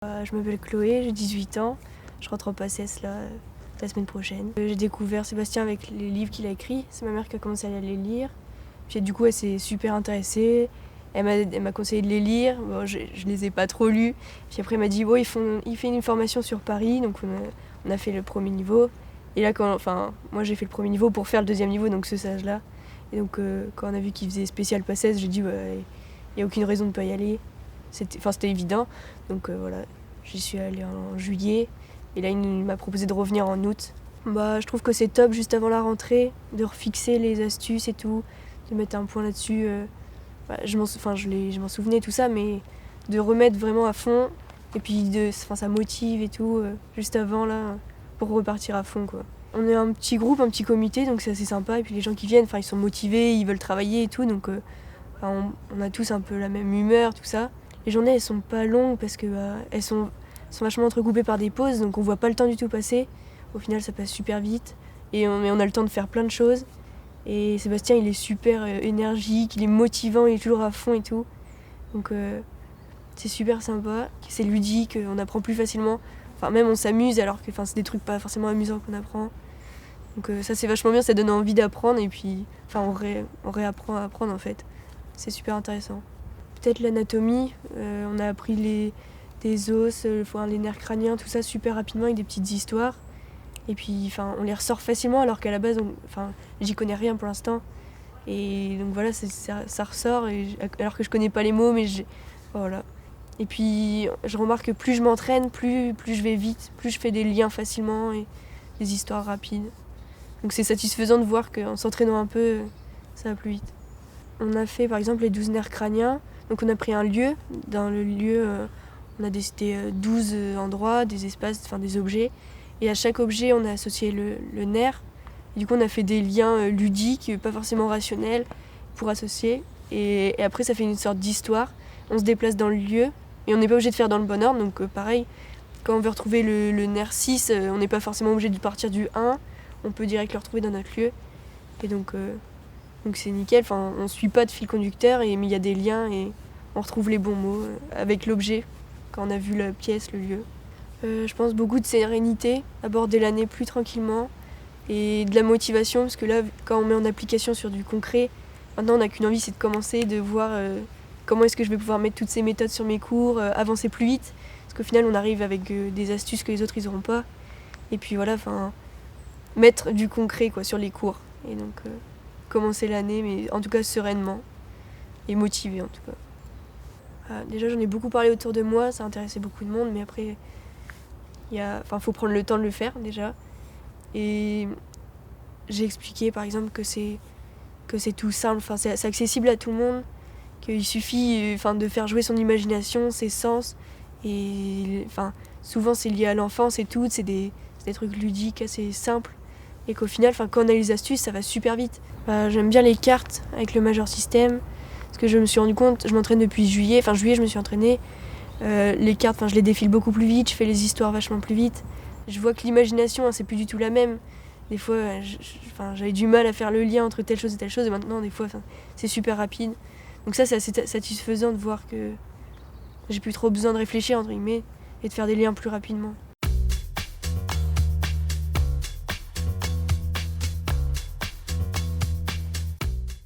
Je m'appelle Chloé, j'ai 18 ans, je rentre en PACES là, la semaine prochaine. J'ai découvert Sébastien avec les livres qu'il a écrits, c'est ma mère qui a commencé à les lire. Puis du coup elle s'est super intéressée, elle m'a conseillé de les lire, bon, je les ai pas trop lus. Puis après elle m'a dit bon, il fait une formation sur Paris, donc on a fait le premier niveau. Et là moi j'ai fait le premier niveau pour faire le deuxième niveau, donc ce stage là. Et donc quand on a vu qu'il faisait spécial PACES, j'ai dit il n'y a aucune raison de ne pas y aller. C'était évident, donc voilà, j'y suis allée en juillet et là il m'a proposé de revenir en août. Je trouve que c'est top juste avant la rentrée de refixer les astuces et tout, de mettre un point là-dessus. Je m'en souvenais tout ça, mais de remettre vraiment à fond et puis ça motive et tout juste avant là pour repartir à fond quoi. On est un petit groupe, un petit comité, donc c'est assez sympa et puis les gens qui viennent, ils sont motivés, ils veulent travailler et tout, donc on a tous un peu la même humeur, tout ça. Les journées elles sont pas longues parce que elles sont vachement entrecoupées par des pauses, donc on voit pas le temps du tout passer. Au final ça passe super vite mais on a le temps de faire plein de choses. Et Sébastien il est super énergique, il est motivant, il est toujours à fond et tout. Donc c'est super sympa, c'est ludique, on apprend plus facilement. Même on s'amuse alors que c'est des trucs pas forcément amusants qu'on apprend. Donc ça c'est vachement bien, ça donne envie d'apprendre et puis on réapprend à apprendre en fait. C'est super intéressant. Peut-être l'anatomie, on a appris des os, les nerfs crâniens, tout ça super rapidement avec des petites histoires. Et puis on les ressort facilement alors qu'à la base, j'y connais rien pour l'instant. Et donc voilà, ça ressort alors que je connais pas les mots, mais voilà. Et puis je remarque que plus je m'entraîne, plus je vais vite, plus je fais des liens facilement et des histoires rapides. Donc c'est satisfaisant de voir qu'en s'entraînant un peu, ça va plus vite. On a fait par exemple les 12 nerfs crâniens. Donc on a pris un lieu. Dans le lieu, on a décidé 12 endroits, des espaces, des objets. Et à chaque objet, on a associé le nerf. Et du coup, on a fait des liens ludiques, pas forcément rationnels, pour associer. Et après, ça fait une sorte d'histoire. On se déplace dans le lieu. Et on n'est pas obligé de faire dans le bon ordre. Donc pareil, quand on veut retrouver le nerf 6, on n'est pas forcément obligé de partir du 1. On peut direct le retrouver dans notre lieu. Et donc c'est nickel, on ne suit pas de fil conducteur, mais il y a des liens et on retrouve les bons mots avec l'objet quand on a vu la pièce, le lieu. Je pense beaucoup de sérénité, aborder l'année plus tranquillement et de la motivation parce que là, quand on met en application sur du concret, maintenant on n'a qu'une envie, c'est de commencer, de voir comment est-ce que je vais pouvoir mettre toutes ces méthodes sur mes cours, avancer plus vite parce qu'au final on arrive avec des astuces que les autres ils n'auront pas et puis voilà, mettre du concret sur les cours et donc commencer l'année, mais en tout cas sereinement et motivé en tout cas. Déjà j'en ai beaucoup parlé autour de moi, ça intéressait beaucoup de monde, mais après faut prendre le temps de le faire déjà. Et j'ai expliqué par exemple que c'est tout simple, c'est accessible à tout le monde, qu'il suffit de faire jouer son imagination, ses sens, et souvent c'est lié à l'enfance et tout, c'est des trucs ludiques assez simples. Et qu'au final, quand on a les astuces, ça va super vite. J'aime bien les cartes avec le Major System, parce que je me suis rendu compte, je m'entraîne depuis juillet, je me suis entraînée. Les cartes, je les défile beaucoup plus vite, je fais les histoires vachement plus vite. Je vois que l'imagination, c'est plus du tout la même. Des fois, j'avais du mal à faire le lien entre telle chose et telle chose, et maintenant, des fois, c'est super rapide. Donc ça, c'est assez satisfaisant de voir que j'ai plus trop besoin de réfléchir, entre guillemets, et de faire des liens plus rapidement.